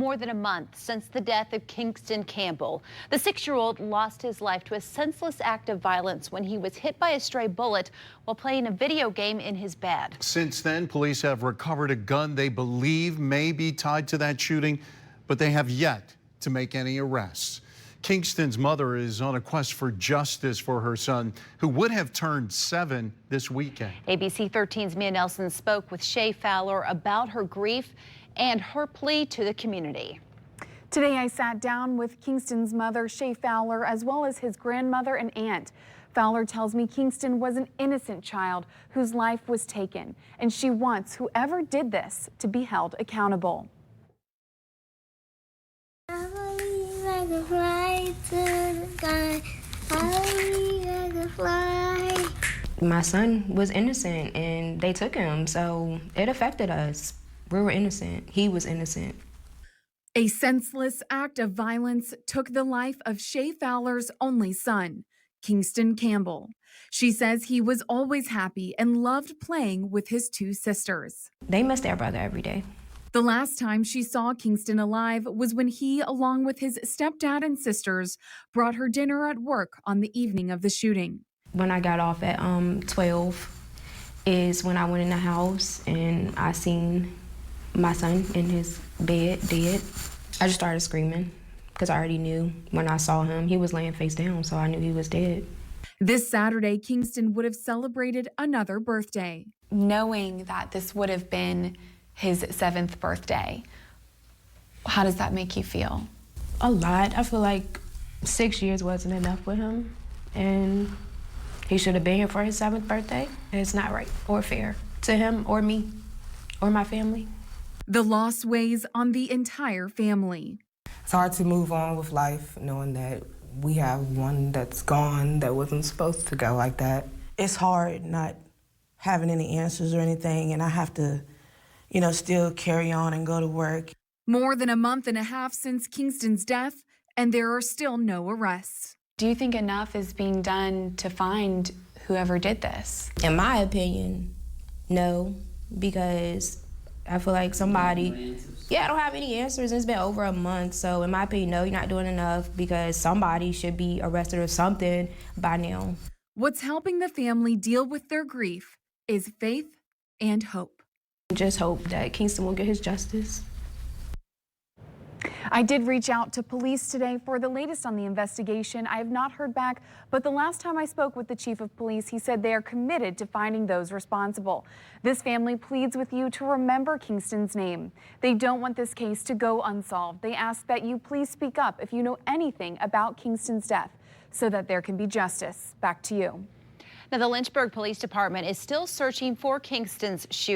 more than a month since the death of Kingston Campbell. The 6-year-old lost his life to a senseless act of violence when he was hit by a stray bullet while playing a video game in his bed. Since then, police have recovered a gun they believe may be tied to that shooting, but they have yet to make any arrests. Kingston's mother is on a quest for justice for her son, who would have turned 7 this weekend. ABC 13's Mia Nelson spoke with Shay Fowler about her grief and her plea to the community. Today I sat down with Kingston's mother, Shay Fowler, as well as his grandmother and aunt. Fowler tells me Kingston was an innocent child whose life was taken, and she wants whoever did this to be held accountable. My son was innocent and they took him, so it affected us. We were innocent. He was innocent. A senseless act of violence took the life of Shay Fowler's only son, Kingston Campbell. She says he was always happy and loved playing with his 2 sisters. They miss their brother every day. The last time she saw Kingston alive was when he, along with his stepdad and sisters, brought her dinner at work on the evening of the shooting. When I got off at 12 is when I went in the house and I seen my son in his bed dead. I just started screaming because I already knew when I saw him. He was laying face down, so I knew he was dead. This Saturday, Kingston would have celebrated another birthday. Knowing that this would have been his 7th birthday, how does that make you feel? A lot. I feel like 6 years wasn't enough with him, and he should have been here for his 7th birthday. It's not right or fair to him or me or my family. The loss weighs on the entire family. It's hard to move on with life knowing that we have one that's gone that wasn't supposed to go like that. It's hard not having any answers or anything, and I have to, still carry on and go to work. More than a month and a half since Kingston's death, and there are still no arrests. Do you think enough is being done to find whoever did this? In my opinion, no, because I feel like somebody, I don't have any answers. It's been over a month, so in my opinion, no, you're not doing enough because somebody should be arrested or something by now. What's helping the family deal with their grief is faith and hope. Just hope that Kingston will get his justice. I did reach out to police today for the latest on the investigation. I have not heard back, but the last time I spoke with the chief of police, he said they are committed to finding those responsible. This family pleads with you to remember Kingston's name. They don't want this case to go unsolved. They ask that you please speak up if you know anything about Kingston's death so that there can be justice. Back to you. Now, the Lynchburg Police Department is still searching for Kingston's shooter.